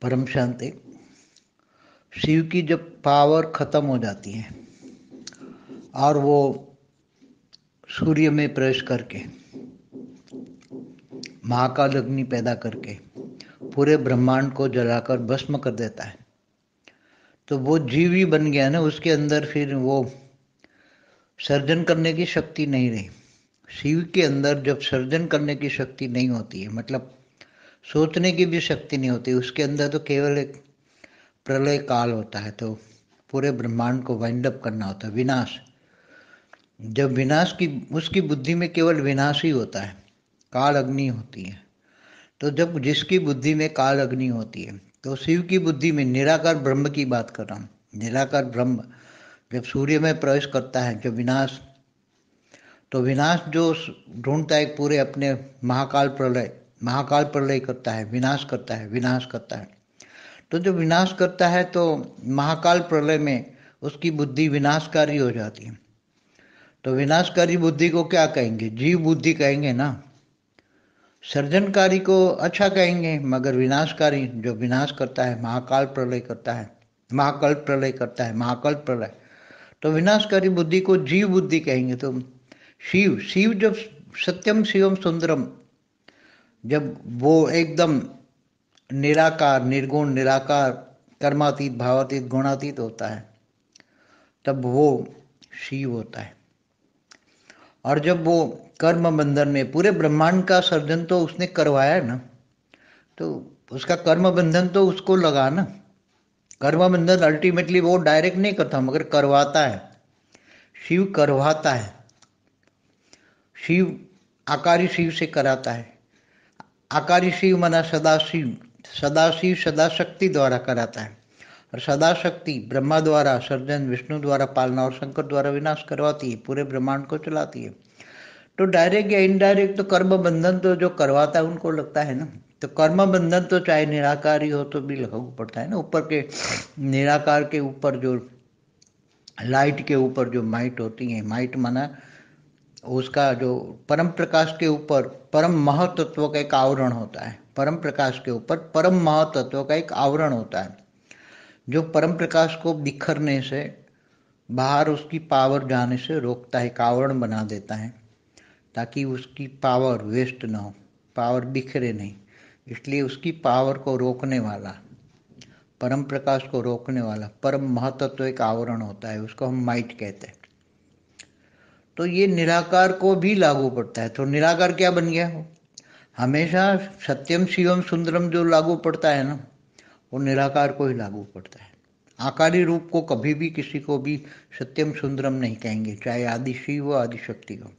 परम शांति। शिव की जब पावर खत्म हो जाती है और वो सूर्य में प्रवेश करके महाकाल अग्नि पैदा करके पूरे ब्रह्मांड को जलाकर भस्म कर देता है, तो वो जीव ही बन गया ना। उसके अंदर फिर वो सर्जन करने की शक्ति नहीं रही। शिव के अंदर जब सर्जन करने की शक्ति नहीं होती है, मतलब सोचने की भी शक्ति नहीं होती, उसके अंदर तो केवल एक प्रलय काल होता है। तो पूरे ब्रह्मांड को वाइंड अप करना होता है, विनाश। जब विनाश की उसकी बुद्धि में केवल विनाश ही होता है, काल अग्नि होती है। तो जब जिसकी बुद्धि में काल अग्नि होती है, तो शिव की बुद्धि में निराकार ब्रह्म की बात कर रहा हूँ। निराकार ब्रह्म जब सूर्य में प्रवेश करता है, जब विनाश, तो विनाश जो ढूंढता है पूरे अपने महाकाल प्रलय करता है, विनाश करता है, विनाश करता है। तो जब विनाश करता है तो महाकाल प्रलय में उसकी बुद्धि विनाशकारी हो जाती है। तो विनाशकारी बुद्धि को क्या कहेंगे? जीव बुद्धि कहेंगे ना। सर्जनकारी को अच्छा कहेंगे, मगर विनाशकारी जो विनाश करता है, महाकाल प्रलय करता है, महाकाल प्रलय करता है, महाकाल प्रलय, तो विनाशकारी बुद्धि को जीव बुद्धि कहेंगे। तो शिव शिव जब सत्यम शिवम सुंदरम, जब वो एकदम निराकार, निर्गुण, निराकार, कर्मातीत, भावातीत, गुणातीत होता है, तब वो शिव होता है। और जब वो कर्म बंधन में, पूरे ब्रह्मांड का सर्जन तो उसने करवाया है ना, तो उसका कर्म बंधन तो उसको लगा ना। कर्म बंधन अल्टीमेटली वो डायरेक्ट नहीं करता, मगर करवाता है। शिव करवाता है। शिव आकारी शिव से कराता है। आकारी शिव मना सदाशिव, सदाशिव सदा शक्ति द्वारा कराता है। और सदा शक्ति ब्रह्मा द्वारा सर्जन, विष्णु द्वारा पालना और शंकर द्वारा विनाश करवाती है, पूरे ब्रह्मांड को चलाती है। तो डायरेक्ट या इनडायरेक्ट तो कर्म बंधन तो जो करवाता है उनको लगता है ना। तो कर्म बंधन तो चाहे निराकार ही हो तो भी लागू पड़ता है ना। ऊपर के निराकार के ऊपर जो लाइट के ऊपर जो माइट होती है, माइट माना उसका जो परम प्रकाश के ऊपर परम महतत्व का एक आवरण होता है। परम प्रकाश के ऊपर परम महतत्व का एक आवरण होता है, जो परम प्रकाश को बिखरने से, बाहर उसकी पावर जाने से रोकता है, एक आवरण बना देता है, ताकि उसकी पावर वेस्ट ना हो, पावर बिखरे नहीं। इसलिए उसकी पावर को रोकने वाला, परम प्रकाश को रोकने वाला परम महतत्व एक आवरण होता है, उसको हम माइट कहते हैं। तो ये निराकार को भी लागू पड़ता है। तो निराकार क्या बन गया? हमेशा सत्यम शिवम सुंदरम जो लागू पड़ता है ना, वो निराकार को ही लागू पड़ता है। आकारी रूप को कभी भी किसी को भी सत्यम सुंदरम नहीं कहेंगे, चाहे आदि शिव हो, आदि शक्ति हो।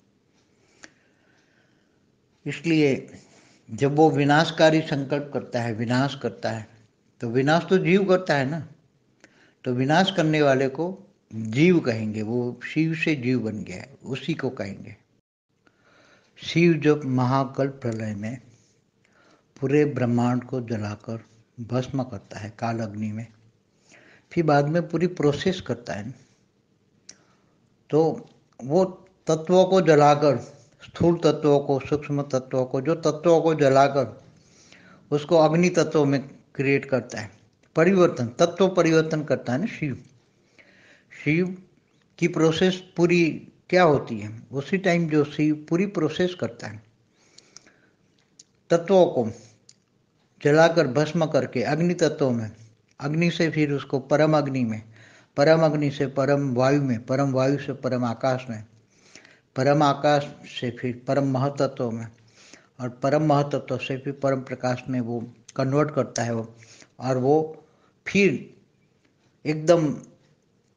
इसलिए जब वो विनाशकारी संकल्प करता है, विनाश करता है, तो विनाश तो जीव करता है ना, तो विनाश करने वाले को जीव कहेंगे। वो शिव से जीव बन गया है, उसी को कहेंगे। शिव जब महाकल्प प्रलय में पूरे ब्रह्मांड को जलाकर भस्म करता है काल अग्नि में, फिर बाद में पूरी प्रोसेस करता है, तो वो तत्वों को जलाकर, स्थूल तत्वों को, सूक्ष्म तत्वों को, जो तत्वों को जलाकर उसको अग्नि तत्व में क्रिएट करता है, परिवर्तन, तत्व परिवर्तन करता है ना शिव। शिव की प्रोसेस पूरी क्या होती है? उसी टाइम जो शिव पूरी प्रोसेस करता है, तत्वों को जलाकर भस्म करके अग्नि तत्वों में, अग्नि से फिर उसको परम अग्नि में, परम अग्नि से परम वायु में, परम वायु से परम आकाश में, परम आकाश से फिर परम महतत्व में, और परम महतत्व से फिर परम प्रकाश में वो कन्वर्ट करता है वो। और वो फिर एकदम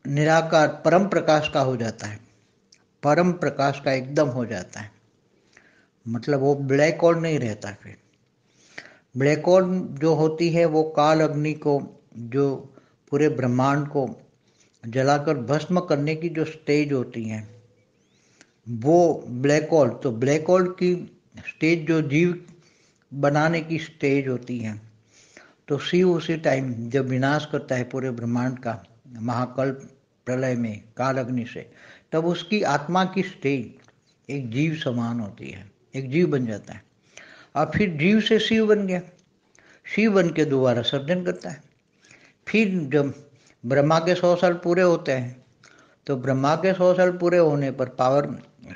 निराकार परम प्रकाश का हो जाता है, परम प्रकाश का एकदम हो जाता है। मतलब वो ब्लैक होल नहीं रहता। फिर ब्लैक होल जो होती है वो काल अग्नि को, जो पूरे ब्रह्मांड को जलाकर भस्म करने की जो स्टेज होती है, वो ब्लैक होल। तो ब्लैक होल की स्टेज जो जीव बनाने की स्टेज होती है, तो शिव उसी टाइम जब विनाश करता है पूरे ब्रह्मांड का महाकल्प प्रलय में काल अग्नि से, तब उसकी आत्मा की स्टेज एक जीव समान होती है, एक जीव बन जाता है। और फिर जीव से शिव बन गया। शिव बन के दोबारा सर्जन करता है। फिर जब ब्रह्मा के 100 साल पूरे होते हैं तो ब्रह्मा के 100 साल पूरे होने पर पावर,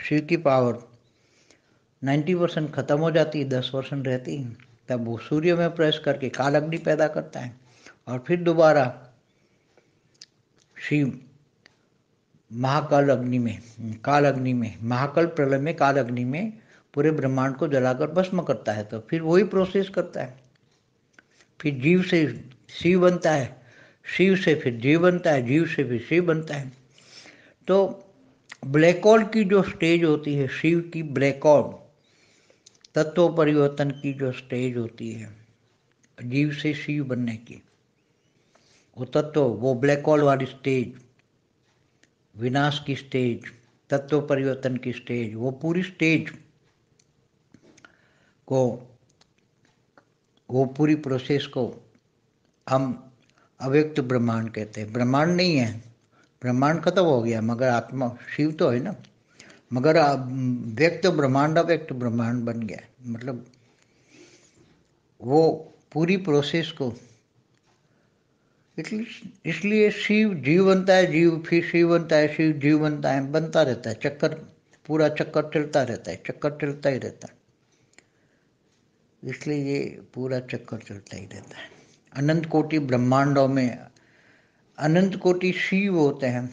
शिव की पावर 90% खत्म हो जाती है, 10% रहती है। तब वो सूर्य में प्रवेश करके काल अग्नि पैदा करता है और फिर दोबारा शिव महाकाल अग्नि में, काल अग्नि में, महाकाल प्रलय में, काल अग्नि में पूरे ब्रह्मांड को जलाकर भस्म करता है। तो फिर वही प्रोसेस करता है। फिर जीव से शिव बनता है, शिव से फिर जीव बनता है, जीव से फिर शिव बनता है। तो ब्लैक होल की जो स्टेज होती है, शिव की ब्लैक होल तत्व परिवर्तन की जो स्टेज होती है जीव से शिव बनने की, वो तत्व, वो ब्लैक होल वाली स्टेज, विनाश की स्टेज, तत्व परिवर्तन की स्टेज, वो पूरी स्टेज को, वो पूरी प्रोसेस को हम अव्यक्त ब्रह्मांड कहते हैं। ब्रह्मांड नहीं है, ब्रह्मांड खत्म हो गया, मगर आत्मा शिव तो है ना, मगर व्यक्त ब्रह्मांड अव्यक्त ब्रह्मांड बन गया। मतलब वो पूरी प्रोसेस को, इसलिए शिव जीव बनता है, जीव फिर शिव बनता है, शिव जीव बनता है, बनता रहता है चक्कर, पूरा चक्कर चलता रहता है, चक्कर चलता ही रहता है। इसलिए ये पूरा चक्कर चलता ही रहता है। अनंत कोटि ब्रह्मांडों में अनंत कोटि शिव होते हैं।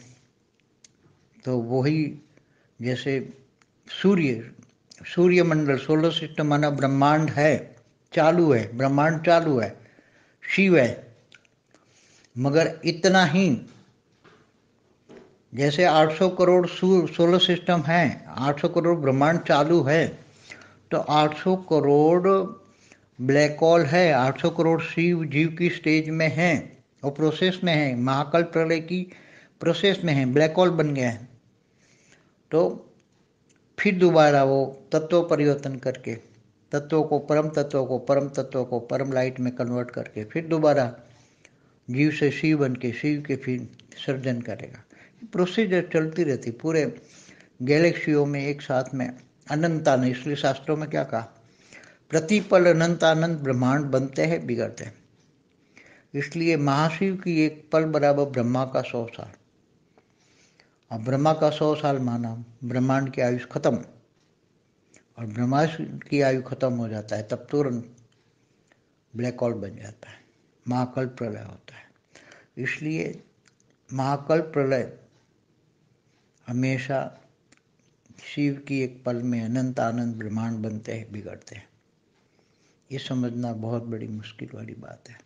तो वही जैसे सूर्यमंडल, सोलर सिस्टम माना ब्रह्मांड है, चालू है, ब्रह्मांड चालू है, शिव है, मगर इतना ही जैसे 800 करोड़ सोलर सिस्टम है, 800 करोड़ ब्रह्मांड चालू है, तो 800 करोड़ ब्लैक होल है, 800 करोड़ शिव जीव की स्टेज में है, वो प्रोसेस में है, महाकाल प्रलय की प्रोसेस में है, ब्लैक होल बन गया है। तो फिर दोबारा वो तत्व परिवर्तन करके तत्वों को परम तत्वों को परम तत्वों को परम लाइट में कन्वर्ट करके फिर दोबारा जीव से शिव बन के शिव के फिर सर्जन करेगा। प्रोसीजर चलती रहती पूरे गैलेक्सियों में एक साथ में अनंतान। इसलिए शास्त्रों में क्या कहा, प्रतिपल अनंतानंत ब्रह्मांड बनते हैं, बिगड़ते हैं। इसलिए महाशिव की एक पल बराबर ब्रह्मा का 100 साल। अब ब्रह्मा का 100 साल माना, ब्रह्मांड की आयुष खत्म, और ब्रह्मा की आयु खत्म हो जाता है, तब तुरंत ब्लैक होल बन जाता है, महाकाल प्रलय होता है। इसलिए महाकाल प्रलय हमेशा शिव की एक पल में अनंत आनंद ब्रह्मांड बनते हैं, बिगड़ते हैं। ये समझना बहुत बड़ी मुश्किल वाली बात है।